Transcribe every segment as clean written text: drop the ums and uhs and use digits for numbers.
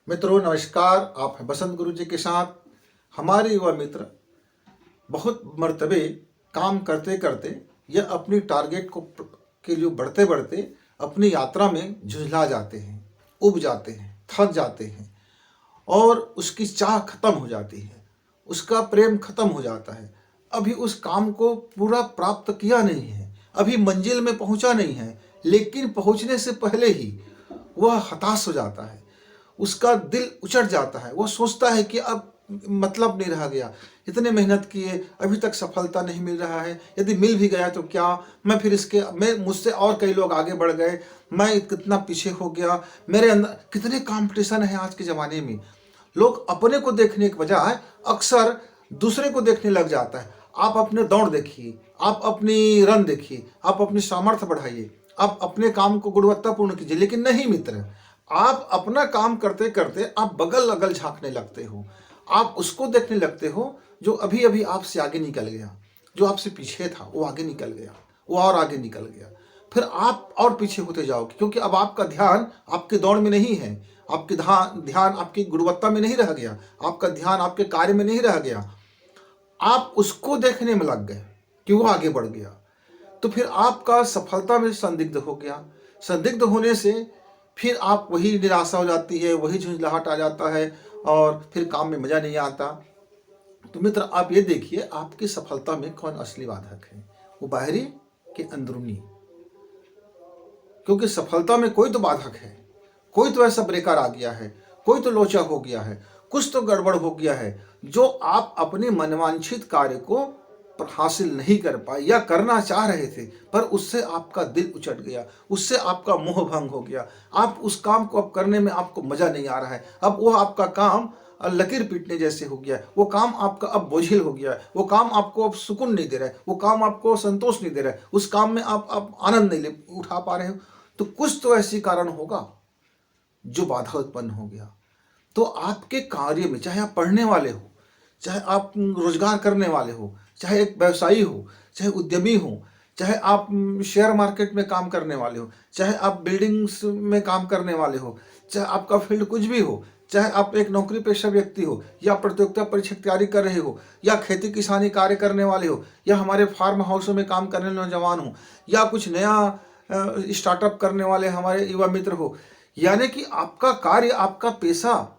मित्रों नमस्कार। आप हैं बसंत गुरु जी के साथ। हमारे युवा मित्र बहुत मर्तबे काम करते करते या अपनी टारगेट को के लिए बढ़ते बढ़ते अपनी यात्रा में झुंझला जाते हैं, उब जाते हैं, थक जाते हैं और उसकी चाह खत्म हो जाती है, उसका प्रेम खत्म हो जाता है। अभी उस काम को पूरा प्राप्त किया नहीं है, अभी मंजिल में पहुंचा नहीं है, लेकिन पहुंचने से पहले ही वह हताश हो जाता है, उसका दिल उचट जाता है। वह सोचता है कि अब मतलब नहीं रह गया, इतने मेहनत किए, अभी तक सफलता नहीं मिल रहा है, यदि मिल भी गया तो क्या, मैं मुझसे और कई लोग आगे बढ़ गए, मैं कितना पीछे हो गया, मेरे अंदर कितने कंपटीशन है। आज के ज़माने में लोग अपने को देखने के बजाय अक्सर दूसरे को देखने लग जाता है। आप अपने दौड़ देखिए, आप अपनी रन देखिए, आप अपनी सामर्थ्य बढ़ाइए, आप अपने काम को गुणवत्तापूर्ण कीजिए। लेकिन नहीं मित्र, आप अपना काम करते करते आप बगल अगल झांकने लगते हो, आप उसको देखने लगते हो जो अभी अभी आपसे आगे निकल गया, जो आपसे पीछे था वो आगे निकल गया, वो और आगे निकल गया। फिर आप और पीछे होते जाओगे, क्योंकि अब आपका ध्यान आपके दौड़ में नहीं है, आपके ध्यान आपकी गुणवत्ता में नहीं रह गया, आपका ध्यान आपके कार्य में नहीं रह गया, आप उसको देखने में लग गए कि वो आगे बढ़ गया। तो फिर आपका सफलता में संदिग्ध हो गया। संदिग्ध होने से फिर आप वही निराशा हो जाती है, वही झुंझलाहट आ जाता है और फिर काम में मजा नहीं आता। तो मित्र आप ये देखिए, आपकी सफलता में कौन असली बाधक है, वो बाहरी कि अंदरूनी? क्योंकि सफलता में कोई तो बाधक है, कोई तो ऐसा ब्रेकर आ गया है, कोई तो लोचा हो गया है, कुछ तो गड़बड़ हो गया है जो आप अपने मनवांछित कार्य को हासिल नहीं कर पाए या करना चाह रहे थे, पर उससे आपका दिल उचट गया, उससे आपका मोह भंग हो गया। आप उस काम को अब करने में आपको मजा नहीं आ रहा है, अब वो आपका काम लकीर पीटने जैसे हो गया है, वो काम आपका अब बोझिल हो गया है, वो काम आपको अब सुकून नहीं दे रहा है, वो काम आपको संतोष नहीं दे रहा है, उस काम में आप आनंद नहीं उठा पा रहे हो। तो कुछ तो ऐसी कारण होगा जो बाधा उत्पन्न हो गया। तो आपके कार्य में, चाहे आप पढ़ने वाले हो, चाहे आप रोजगार करने वाले हो, चाहे एक व्यवसायी हो, चाहे उद्यमी हो, चाहे आप शेयर मार्केट में काम करने वाले हो, चाहे आप बिल्डिंग्स में काम करने वाले हो, चाहे आपका फील्ड कुछ भी हो, चाहे आप एक नौकरी पेशा व्यक्ति हो, या प्रतियोगिता परीक्षा की तैयारी कर रहे हो, या खेती किसानी कार्य करने वाले हो, या हमारे फार्म हाउसों में काम करने वाले नौजवान हो, या कुछ नया स्टार्टअप करने वाले हमारे युवा मित्र हो, यानी कि आपका कार्य, आपका पेशा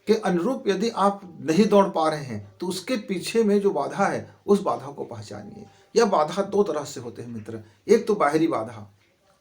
के अनुरूप यदि आप नहीं दौड़ पा रहे हैं तो उसके पीछे में जो बाधा है उस बाधा को पहचानिए। यह बाधा दो तरह से होते हैं मित्र, एक तो बाहरी बाधा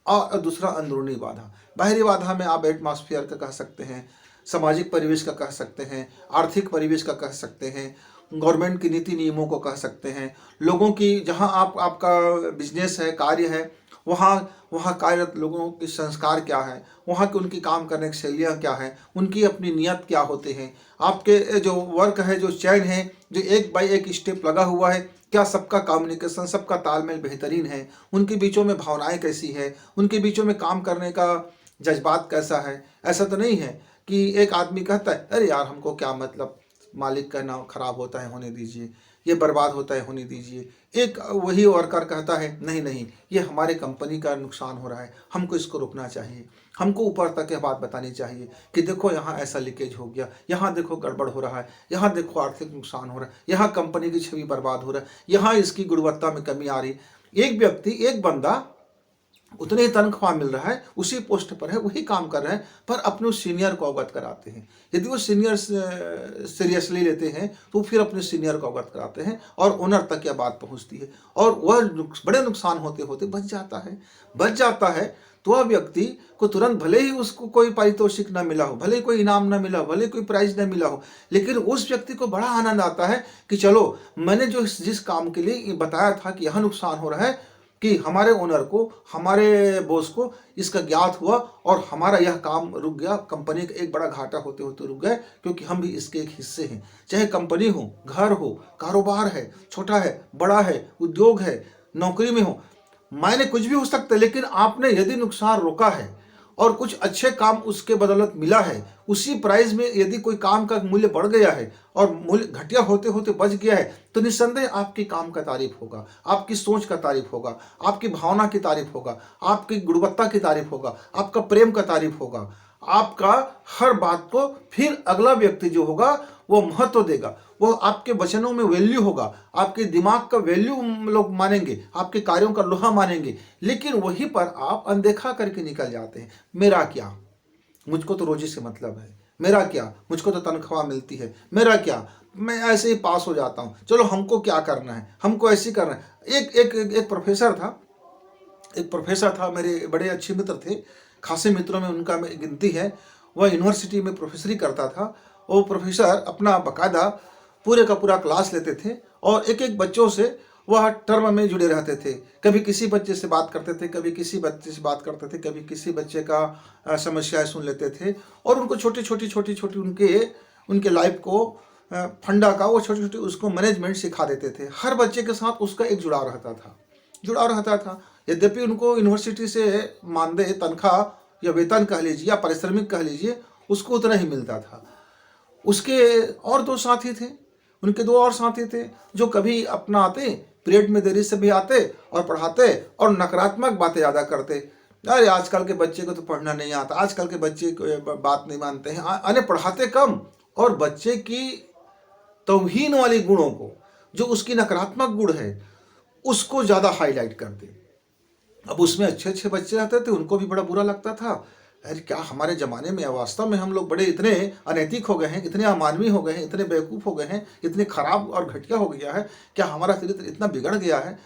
और दूसरा अंदरूनी बाधा। बाहरी बाधा में आप एटमॉस्फेयर का कह सकते हैं, सामाजिक परिवेश का कह सकते हैं, आर्थिक परिवेश का कह सकते हैं, गवर्नमेंट की नीति नियमों को कह सकते हैं, लोगों की जहां आपका बिजनेस है, कार्य है, वहाँ वहाँ कार्यरत लोगों के संस्कार क्या है, वहाँ की उनकी काम करने की शैलियाँ क्या है, उनकी अपनी नियत क्या होते हैं, आपके जो वर्क है, जो चैन है, जो एक बाई एक स्टेप लगा हुआ है, क्या सबका कम्युनिकेशन, सबका तालमेल बेहतरीन है, उनके बीचों में भावनाएं कैसी है, उनके बीचों में काम करने का जज्बात कैसा है। ऐसा तो नहीं है कि एक आदमी कहता है अरे यार हमको क्या मतलब, मालिक का नाम खराब होता है होने दीजिए, ये बर्बाद होता है होने दीजिए। एक वही वर्कर कहता है नहीं नहीं, ये हमारे कंपनी का नुकसान हो रहा है, हमको इसको रुकना चाहिए, हमको ऊपर तक यह बात बतानी चाहिए कि देखो यहाँ ऐसा लीकेज हो गया, यहाँ देखो गड़बड़ हो रहा है, यहाँ देखो आर्थिक नुकसान हो रहा है, यहाँ कंपनी की छवि बर्बाद हो रहा है, यहाँ इसकी गुणवत्ता में कमी आ रही। एक व्यक्ति, एक बंदा उतने ही तनख्वाह मिल रहा है, उसी पोस्ट पर है, वही काम कर रहे हैं, पर अपने उस सीनियर को अवगत कराते हैं। यदि वो सीनियर सीरियसली लेते हैं तो फिर अपने सीनियर को अवगत कराते हैं और ओनर तक यह बात पहुंचती है और वह बड़े नुकसान होते होते बच जाता है। तो वह व्यक्ति को तुरंत, भले ही उसको कोई पारितोषिक ना मिला हो, भले ही कोई इनाम ना मिला हो, भले कोई प्राइज ना मिला हो, लेकिन उस व्यक्ति को बड़ा आनंद आता है कि चलो मैंने जो जिस काम के लिए बताया था कि यह नुकसान हो रहा है, कि हमारे ओनर को, हमारे बॉस को इसका ज्ञात हुआ और हमारा यह काम रुक गया, कंपनी का एक बड़ा घाटा होते होते रुक गए, क्योंकि हम भी इसके एक हिस्से हैं। चाहे कंपनी हो, घर हो, कारोबार है, छोटा है, बड़ा है, उद्योग है, नौकरी में हो, मायने कुछ भी हो सकता है, लेकिन आपने यदि नुकसान रोका है और कुछ अच्छे काम उसके बदौलत मिला है, उसी प्राइस में यदि कोई काम का मूल्य बढ़ गया है और मूल्य घटिया होते होते बच गया है, तो निस्संदेह आपके काम का तारीफ होगा, आपकी सोच का तारीफ होगा, आपकी भावना की तारीफ होगा, आपकी गुणवत्ता की तारीफ होगा, आपका प्रेम का तारीफ होगा, आपका हर बात को फिर अगला व्यक्ति जो होगा वो महत्व देगा, वो आपके वचनों में वैल्यू होगा, आपके दिमाग का वैल्यू लोग मानेंगे, आपके कार्यों का लोहा मानेंगे। लेकिन वहीं पर आप अनदेखा करके निकल जाते हैं। मेरा क्या, मुझको तो रोजी से मतलब है, मेरा क्या, मुझको तो तनख्वाह मिलती है, मेरा क्या, मैं ऐसे ही पास हो जाता हूँ, चलो हमको क्या करना है, हमको ऐसे ही करना है। एक प्रोफेसर था, मेरे बड़े अच्छे मित्र थे, खासे मित्रों में उनका गिनती है। वह यूनिवर्सिटी में प्रोफेसरी करता था। वो प्रोफेसर अपना बकायदा पूरे का पूरा क्लास लेते थे और एक एक बच्चों से वह टर्म में जुड़े रहते थे। कभी किसी बच्चे से बात करते थे, कभी किसी बच्चे से बात करते थे, कभी किसी बच्चे का समस्याएं सुन लेते थे और उनको छोटी छोटी उनके लाइफ को फंडा का वो छोटी छोटी उसको मैनेजमेंट सिखा देते थे। हर बच्चे के साथ उसका एक जुड़ाव रहता था। यद्यपि उनको यूनिवर्सिटी से मानदेय, तनख्वाह या वेतन कह लीजिए या पारिश्रमिक कह लीजिए, उसको उतना ही मिलता था। उसके और दो साथी थे, उनके दो और साथी थे जो कभी अपना आते, पीरियड में देरी से भी आते और पढ़ाते और नकारात्मक बातें ज़्यादा करते। अरे आजकल के बच्चे को तो पढ़ना नहीं आता, आजकल के बच्चे को बात नहीं मानते हैं, अरे पढ़ाते कम और बच्चे की तौहीन वाली गुणों को, जो उसकी नकारात्मक गुण है, उसको ज़्यादा हाईलाइट करते। अब उसमें अच्छे अच्छे बच्चे रहते थे, उनको भी बड़ा बुरा लगता था। अरे क्या हमारे ज़माने में, वास्तव में हम लोग बड़े इतने अनैतिक हो गए हैं, इतने अमानवीय हो गए हैं, इतने बेवकूफ़ हो गए हैं, इतने खराब और घटिया हो गया है, क्या हमारा चरित्र इतना बिगड़ गया है।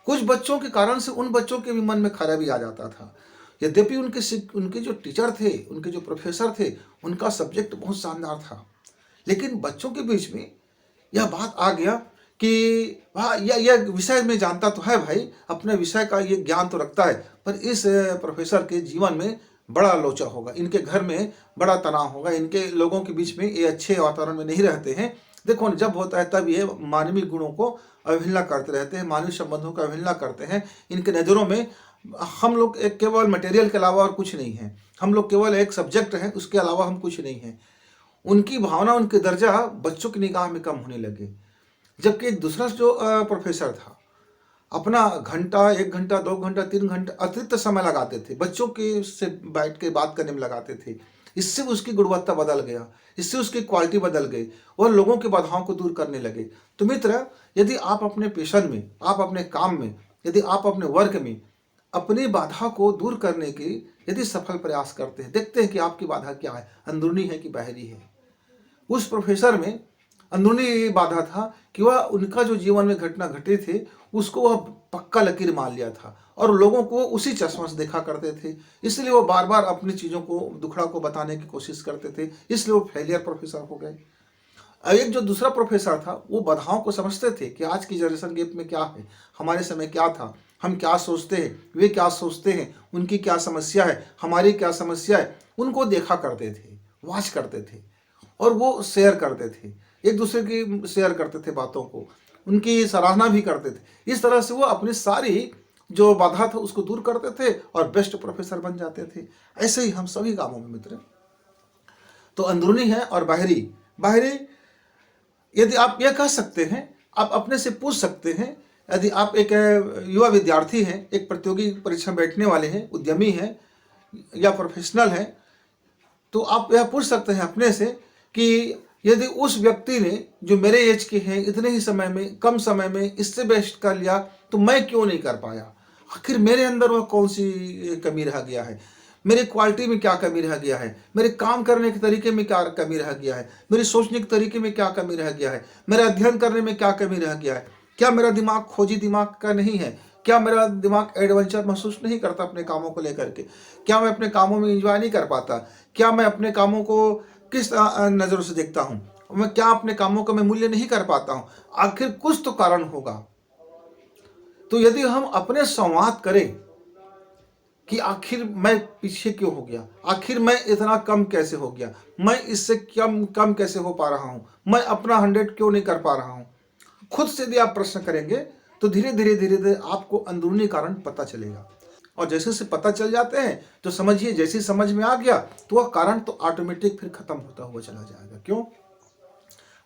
कुछ बच्चों के कारण से उन बच्चों के भी मन में खराबी आ जाता था। यद्यपि उनके जो टीचर थे, उनके जो प्रोफेसर थे, उनका सब्जेक्ट बहुत शानदार था, लेकिन बच्चों के बीच में यह बात आ गया कि हाँ, यह विषय में जानता तो है भाई, अपने विषय का ये ज्ञान तो रखता है, पर इस प्रोफेसर के जीवन में बड़ा लोचा होगा, इनके घर में बड़ा तनाव होगा, इनके लोगों के बीच में ये अच्छे वातावरण में नहीं रहते हैं। देखो जब होता है तब ये मानवीय गुणों को अवहेलना करते रहते हैं, मानवीय संबंधों का अवहेलना करते हैं। इनके नज़रों में हम लोग एक केवल मटेरियल के अलावा और कुछ नहीं है, हम लोग केवल एक सब्जेक्ट हैं, उसके अलावा हम कुछ नहीं हैं। उनकी भावना, उनके दर्जा बच्चों की निगाह में कम होने लगे। जबकि एक दूसरा जो प्रोफेसर था, अपना घंटा, 1 घंटा, 2 घंटा, 3 घंटा अतिरिक्त समय लगाते थे, बच्चों के से बैठ के बात करने में लगाते थे। इससे उसकी गुणवत्ता बदल गया, इससे उसकी क्वालिटी बदल गई और लोगों की बाधाओं को दूर करने लगे। तो मित्र, यदि आप अपने पेशन में, आप अपने काम में, यदि आप अपने वर्क में अपनी बाधा को दूर करने की यदि सफल प्रयास करते हैं, देखते हैं कि आपकी बाधा क्या है, अंदरूनी है कि बाहरी है। उस प्रोफेसर में अंदरूनी ये बाधा था कि वह, उनका जो जीवन में घटना घटी थी, उसको वह पक्का लकीर मान लिया था और लोगों को उसी चश्मा से देखा करते थे। इसलिए वो बार बार अपनी चीज़ों को, दुखड़ा को बताने की कोशिश करते थे, इसलिए वो फेलियर प्रोफेसर हो गए। एक जो दूसरा प्रोफेसर था, वो बाधाओं को समझते थे कि आज की जनरेशन गैप में क्या है, हमारे समय क्या था, हम क्या सोचते हैं, वे क्या सोचते हैं, उनकी क्या समस्या है, हमारी क्या समस्या है, उनको देखा करते थे, वॉच करते थे और वो शेयर करते थे, एक दूसरे की शेयर करते थे बातों को, उनकी सराहना भी करते थे। इस तरह से वो अपनी सारी जो बाधा था उसको दूर करते थे और बेस्ट प्रोफेसर बन जाते थे। ऐसे ही हम सभी कामों में मित्र, तो अंदरूनी है और बाहरी। बाहरी यदि आप यह कह सकते हैं, आप अपने से पूछ सकते हैं, यदि आप एक युवा विद्यार्थी हैं, एक प्रतियोगी परीक्षा में बैठने वाले हैं, उद्यमी हैं या प्रोफेशनल हैं, तो आप यह पूछ सकते हैं अपने से कि यदि उस व्यक्ति ने, जो मेरे एज के हैं, इतने ही समय में, कम समय में इससे बेस्ट कर लिया, तो मैं क्यों नहीं कर पाया। आखिर मेरे अंदर वह कौन सी कमी रह गया है, मेरी क्वालिटी में क्या कमी रह गया है, मेरे काम करने के तरीके में क्या कमी रह गया है, मेरे सोचने के तरीके में क्या कमी रह गया है, मेरा अध्ययन करने में क्या कमी रह गया है। क्या मेरा दिमाग खोजी दिमाग का नहीं है, क्या मेरा दिमाग एडवेंचर महसूस नहीं करता अपने कामों को लेकर के, क्या मैं अपने कामों में इंजॉय नहीं कर पाता, क्या मैं अपने कामों को किस नज़रों से देखता हूँ, मैं क्या अपने कामों का मैं मूल्य नहीं कर पाता हूँ। आखिर कुछ तो कारण होगा। तो यदि हम अपने संवाद करें कि आखिर मैं पीछे क्यों हो गया, आखिर मैं इतना कम कैसे हो गया, मैं इससे कम कैसे हो पा रहा हूँ, मैं अपना 100 क्यों नहीं कर पा रहा हूँ, खुद से यदि आप प्रश्न करेंगे तो धीरे धीरे आपको अंदरूनी कारण पता चलेगा। और जैसे से पता चल जाते हैं तो समझिए, जैसे समझ में आ गया तो वह कारण तो ऑटोमेटिक फिर खत्म होता हुआ चला जाएगा। क्यों?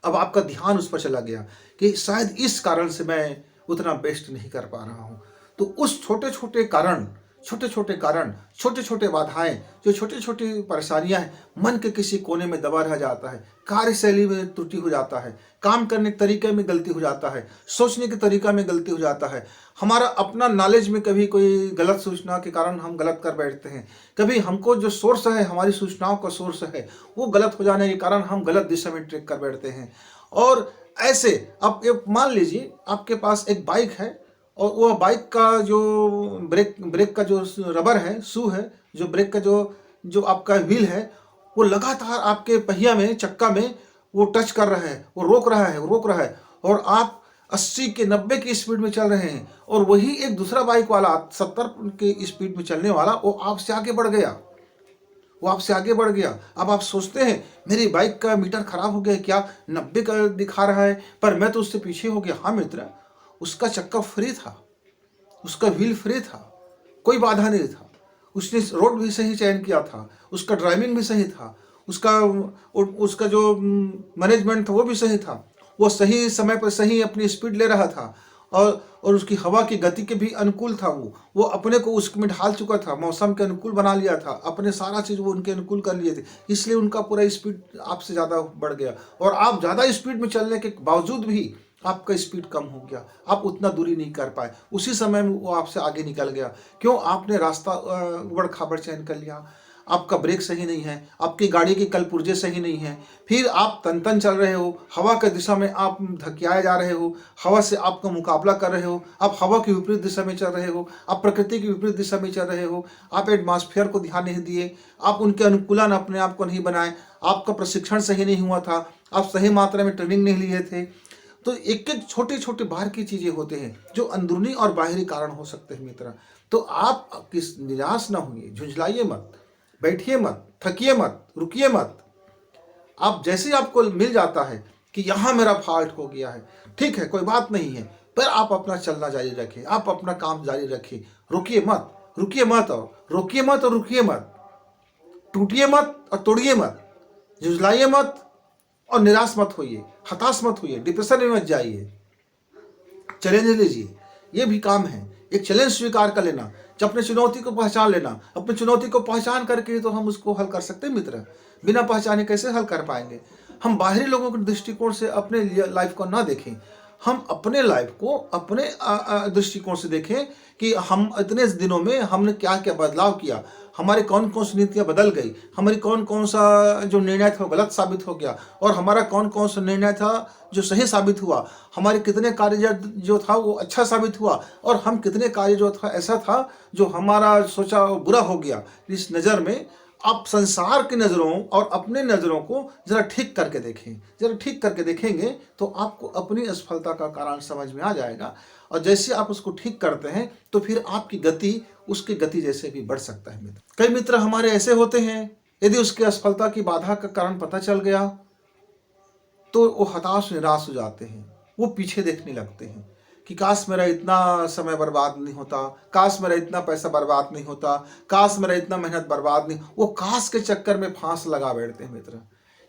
अब आपका ध्यान उस पर चला गया कि शायद इस कारण से मैं उतना बेस्ट नहीं कर पा रहा हूँ। तो उस छोटे छोटे कारण, छोटे छोटे कारण, छोटे छोटे बाधाएं, जो छोटी छोटी परेशानियां हैं, मन के किसी कोने में दबा रह जाता है, कार्यशैली में त्रुटि हो जाता है, काम करने के तरीके में गलती हो जाता है, सोचने के तरीका में गलती हो जाता है, हमारा अपना नॉलेज में कभी कोई गलत सूचना के कारण हम गलत कर बैठते हैं, कभी हमको जो सोर्स है, हमारी सूचनाओं का सोर्स है, वो गलत हो जाने के कारण हम गलत दिशा में ट्रैक कर बैठते हैं। और ऐसे अब मान लीजिए आपके पास एक बाइक है और वो बाइक का जो ब्रेक का जो रबर है, शू है, जो ब्रेक का जो आपका व्हील है, वो लगातार आपके पहिया में, चक्का में वो टच कर रहा है, वो रोक रहा है और आप 80 के 90 की स्पीड में चल रहे हैं और वही एक दूसरा बाइक वाला 70 की स्पीड में चलने वाला वो आपसे आगे बढ़ गया। अब आप सोचते हैं मेरी बाइक का मीटर खराब हो गया क्या, 90 का दिखा रहा है पर मैं तो उससे पीछे हो गया। हाँ मित्र, उसका चक्का फ्री था, उसका व्हील फ्री था, कोई बाधा नहीं था, उसने रोड भी सही चयन किया था, उसका ड्राइविंग भी सही था, उसका जो मैनेजमेंट था वो भी सही था, वो सही समय पर सही अपनी स्पीड ले रहा था और उसकी हवा की गति के भी अनुकूल था। वो अपने को उसमें ढाल चुका था, मौसम के अनुकूल बना लिया था, अपने सारा चीज़ वो उनके अनुकूल कर लिए थे, इसलिए उनका पूरा स्पीड आपसे ज़्यादा बढ़ गया और आप ज़्यादा स्पीड में चलने के बावजूद भी आपका स्पीड कम हो गया, आप उतना दूरी नहीं कर पाए, उसी समय में वो आपसे आगे निकल गया। क्यों? आपने रास्ता उबड़ खाबड़ चयन कर लिया, आपका ब्रेक सही नहीं है, आपकी गाड़ी के कल पुर्जे सही नहीं है, फिर आप तन चल रहे हो, हवा के दिशा में आप धकियाए जा रहे हो, हवा से आपका मुकाबला कर रहे हो, आप हवा की विपरीत दिशा में चल रहे हो, आप प्रकृति की विपरीत दिशा में चल रहे हो, आप एटमॉस्फेयर को ध्यान नहीं दिए, आप उनके अनुकूलन अपने आप को नहीं बनाए, आपका प्रशिक्षण सही नहीं हुआ था, आप सही मात्रा में ट्रेनिंग नहीं लिए थे। तो एक एक छोटे छोटे बाहर की चीज़ें होते हैं जो अंदरूनी और बाहरी कारण हो सकते हैं मित्र। तो आप किस निराश ना होइए, झुंझलाइए मत, बैठिए मत, थकिए मत, रुकिए मत। आप जैसे आपको मिल जाता है कि यहाँ मेरा फॉल्ट हो गया है, ठीक है, कोई बात नहीं है, पर आप अपना चलना जारी रखें, आप अपना काम जारी रखें, रुकिए मत, रुकिए मत और रोकिए मत और रुकिए मत, टूटिए मत और तोड़िए मत, झुंझलाइए मत और निराश मत होइए, हताश मत होइए, डिप्रेशन में मत जाइए। चैलेंज लीजिए, ये भी काम है, एक चैलेंज स्वीकार कर लेना, अपने चुनौती को पहचान लेना। अपनी चुनौती को पहचान करके तो हम उसको हल कर सकते हैं मित्र, बिना पहचाने कैसे हल कर पाएंगे। हम बाहरी लोगों के दृष्टिकोण से अपने लाइफ को ना देखें, हम अपने लाइफ को अपने दृष्टिकोण से देखें कि हम इतने दिनों में हमने क्या क्या बदलाव किया, हमारी कौन कौन सी नीतियाँ बदल गई, हमारी कौन कौन सा जो निर्णय था वो गलत साबित हो गया और हमारा कौन कौन सा निर्णय था जो सही साबित हुआ, हमारे कितने कार्य जो था वो अच्छा साबित हुआ और हम कितने कार्य जो था ऐसा था जो हमारा सोचा बुरा हो गया। इस नज़र में आप संसार की नज़रों और अपने नज़रों को ज़रा ठीक करके देखें, ज़रा ठीक करके देखेंगे तो आपको अपनी असफलता का कारण समझ में आ जाएगा और जैसे आप उसको ठीक करते हैं तो फिर आपकी गति उसकी गति जैसे भी बढ़ सकता है मित्र। कई मित्र हमारे ऐसे होते हैं, यदि उसके असफलता की बाधा का कारण पता चल गया तो वो हताश निराश हो जाते हैं, वो पीछे देखने लगते हैं कि काश मेरा इतना समय बर्बाद नहीं होता, काश मेरा इतना पैसा बर्बाद नहीं होता, काश मेरा इतना मेहनत बर्बाद नहीं। वो काश के चक्कर में फांस लगा बैठते हैं मित्र।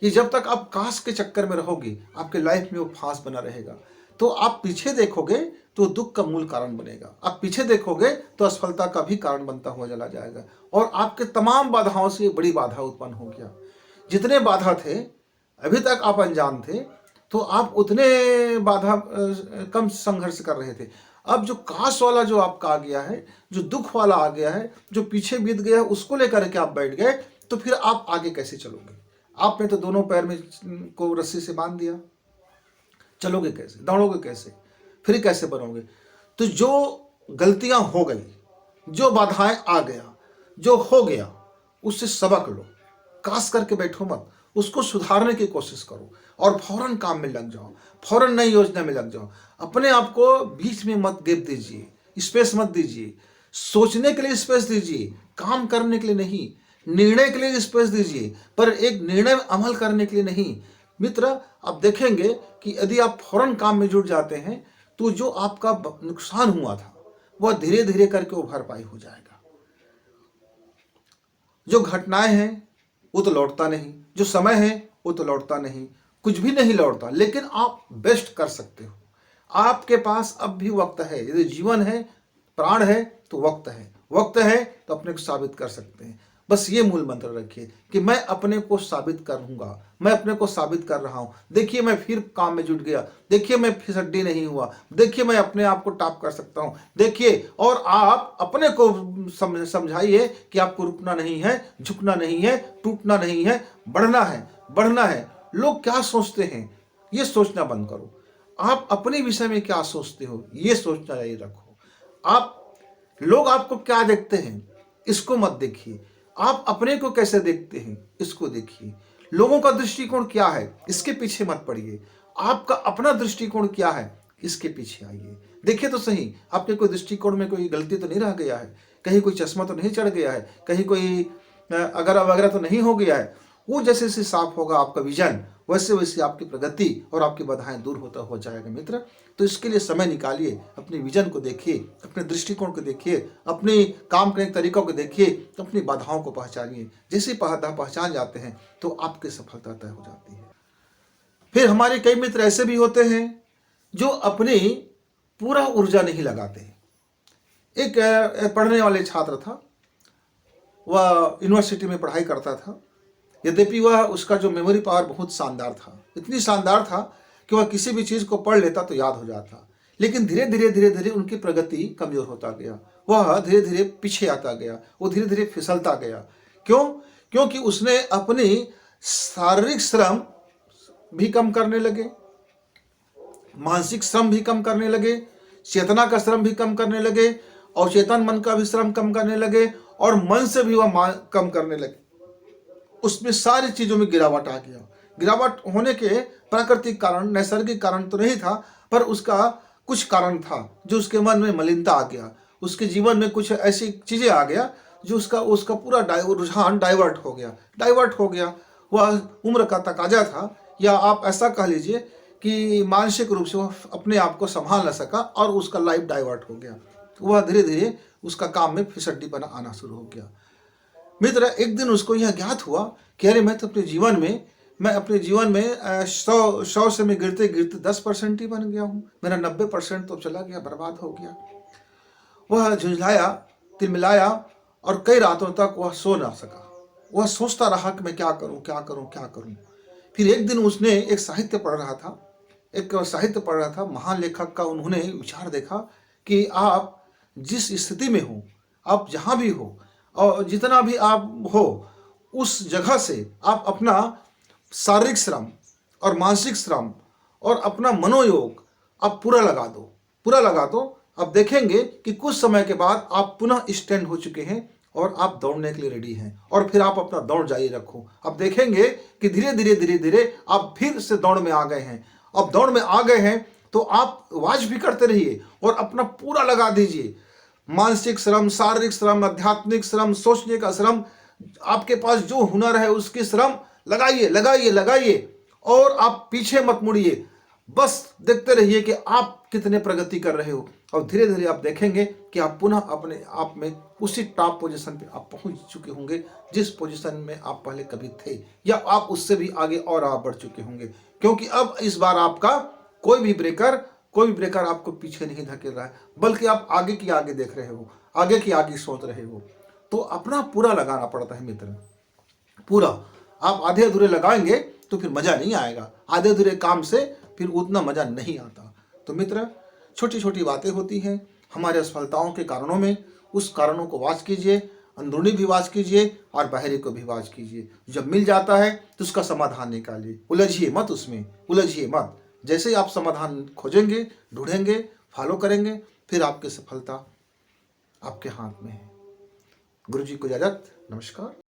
ये जब तक आप काश के चक्कर में रहोगे आपके लाइफ में वो फांस बना रहेगा। तो आप पीछे देखोगे तो दुख का मूल कारण बनेगा, आप पीछे देखोगे तो असफलता का भी कारण बनता हुआ चला जाएगा और आपके तमाम बाधाओं से बड़ी बाधा उत्पन्न हो गया। जितने बाधा थे अभी तक आप अनजान थे तो आप उतने बाधा कम संघर्ष कर रहे थे। अब जो काश वाला जो आपका आ गया है, जो दुख वाला आ गया है, जो पीछे बीत गया है, उसको लेकर के आप बैठ गए तो फिर आप आगे कैसे चलोगे? आपने तो दोनों पैर में को रस्सी से बांध दिया, चलोगे कैसे, दौड़ोगे कैसे, फिर कैसे बनोगे? तो जो गलतियां हो गई, जो बाधाएं आ गया, जो हो गया, उससे सबक लो, काश करके बैठो मत, उसको सुधारने की कोशिश करो और फौरन काम में लग जाओ, फौरन नई योजना में लग जाओ। अपने आप को बीच में मत गैप दीजिए, स्पेस मत दीजिए, सोचने के लिए स्पेस दीजिए, काम करने के लिए नहीं, निर्णय के लिए स्पेस दीजिए, पर एक निर्णय अमल करने के लिए नहीं। मित्र, आप देखेंगे कि यदि आप फौरन काम में जुट जाते हैं तो जो आपका नुकसान हुआ था वह धीरे धीरे करके वो भरपाई हो जाएगा। जो घटनाएं हैं वो तो लौटता नहीं, जो समय है वो तो लौटता नहीं, कुछ भी नहीं लौटता, लेकिन आप बेस्ट कर सकते हो। आपके पास अब भी वक्त है, यदि जीवन है, प्राण है तो वक्त है, वक्त है तो अपने को साबित कर सकते हैं। बस ये मूल मंत्र रखिए कि मैं अपने को साबित करूंगा, मैं अपने को साबित कर रहा हूं। देखिए मैं फिर काम में जुट गया, देखिए मैं फिसड्डी नहीं हुआ, देखिए मैं अपने आप को टॉप कर सकता हूं, देखिए। और आप अपने को समझाइए कि आपको रुकना नहीं है, झुकना नहीं है, टूटना नहीं है, बढ़ना है, बढ़ना है। लोग क्या सोचते हैं ये सोचना बंद करो। आप अपने विषय में क्या सोचते हो ये सोचना जारी रखो। आप लोग आपको क्या देखते हैं इसको मत देखिए, आप अपने को कैसे देखते हैं इसको देखिए। लोगों का दृष्टिकोण क्या है इसके पीछे मत पड़िए, आपका अपना दृष्टिकोण क्या है इसके पीछे आइए। देखिए तो सही, आपके कोई दृष्टिकोण में कोई गलती तो नहीं रह गया है, कहीं कोई चश्मा तो नहीं चढ़ गया है, कहीं कोई अगर वगैरह तो नहीं हो गया है। वो जैसे जैसे साफ होगा आपका विजन, वैसे वैसे आपकी प्रगति और आपकी बाधाएं दूर होता हो जाएगा मित्र। तो इसके लिए समय निकालिए, अपने विजन को देखिए, अपने दृष्टिकोण को देखिए, अपने काम करने के तरीकों को देखिए, अपनी बाधाओं को पहचानिए। जैसे बाधा पहचान जाते हैं तो आपकी सफलता तय हो जाती है। फिर हमारे कई मित्र ऐसे भी होते हैं जो अपनी पूरा ऊर्जा नहीं लगाते। एक पढ़ने वाले छात्र था, वह यूनिवर्सिटी में पढ़ाई करता था। यद्यपि वह उसका जो मेमोरी पावर बहुत शानदार था, इतनी शानदार था कि वह किसी भी चीज़ को पढ़ लेता तो याद हो जाता। लेकिन धीरे धीरे उनकी प्रगति कमजोर होता गया, वह धीरे धीरे पीछे आता गया, वो धीरे धीरे फिसलता गया। क्यों? क्योंकि उसने अपनी शारीरिक श्रम भी कम करने लगे, मानसिक श्रम भी कम करने लगे, चेतना का श्रम भी कम करने लगे, और चेतन मन का भी श्रम कम करने लगे, और मन से भी वह कम करने लगे। उसमें सारी चीजों में गिरावट आ गया। गिरावट होने के प्राकृतिक कारण, नैसर्गिक कारण तो नहीं था, पर उसका कुछ कारण था जो उसके मन में मलिनता आ गया, उसके जीवन में कुछ ऐसी चीजें आ गया जो उसका पूरा रुझान डाइवर्ट हो गया। वह उम्र का तकाजा था, या आप ऐसा कह लीजिए कि मानसिक रूप से वह अपने आप को संभाल न सका और उसका लाइफ डाइवर्ट हो गया। वह धीरे धीरे उसका काम में फिसड्डी बना आना शुरू हो गया। मित्र, एक दिन उसको यह ज्ञात हुआ कि अरे मैं अपने जीवन में 100 से मैं गिरते गिरते 10% ही बन गया हूँ, मेरा 90% तो चला गया, बर्बाद हो गया। वह झुंझलाया, तिलमिलाया, और कई रातों तक वह सो ना सका। वह सोचता रहा कि मैं क्या करूं। फिर एक दिन उसने एक साहित्य पढ़ रहा था, महान लेखक का उन्होंने विचार देखा कि आप जिस स्थिति में हो, आप जहां भी हो और जितना भी आप हो, उस जगह से आप अपना शारीरिक श्रम और मानसिक श्रम और अपना मनोयोग आप पूरा लगा दो। आप देखेंगे कि कुछ समय के बाद आप पुनः स्टैंड हो चुके हैं और आप दौड़ने के लिए रेडी हैं, और फिर आप अपना दौड़ जारी रखो। आप देखेंगे कि धीरे धीरे आप फिर से दौड़ में आ गए हैं। अब दौड़ में आ गए हैं तो आप वाच भी करते रहिए और अपना पूरा लगा दीजिए। मानसिक श्रम, शारीरिक श्रम, आध्यात्मिक श्रम, सोचने का श्रम, आपके पास जो हुनर है उसकी श्रम लगाइए, और आप पीछे मत मुड़िए। बस देखते रहिए कि आप कितने प्रगति कर रहे हो, और धीरे धीरे आप देखेंगे कि आप पुनः अपने आप में उसी टॉप पोजीशन पे आप पहुंच चुके होंगे जिस पोजीशन में आप पहले कभी थे, या आप उससे भी आगे और आप बढ़ चुके होंगे। क्योंकि अब इस बार आपका कोई भी ब्रेकर आपको पीछे नहीं धकेल रहा है, बल्कि आप आगे की आगे देख रहे हो, आगे की आगे सोच रहे हो। तो अपना पूरा लगाना पड़ता है मित्र, पूरा। आप आधे अधूरे लगाएंगे तो फिर मजा नहीं आएगा, आधे अधूरे काम से फिर उतना मजा नहीं आता। तो मित्र, छोटी छोटी बातें होती हैं हमारे असफलताओं के कारणों में, उस कारणों को वाच कीजिए, अंदरूनी भी वाच कीजिए और बाहरी को भी वाच कीजिए। जब मिल जाता है तो उसका समाधान निकालिए, उलझिए मत। जैसे ही आप समाधान खोजेंगे, ढूंढेंगे, फॉलो करेंगे, फिर आपकी सफलता आपके हाथ में है। गुरु जी को इजाजत, नमस्कार।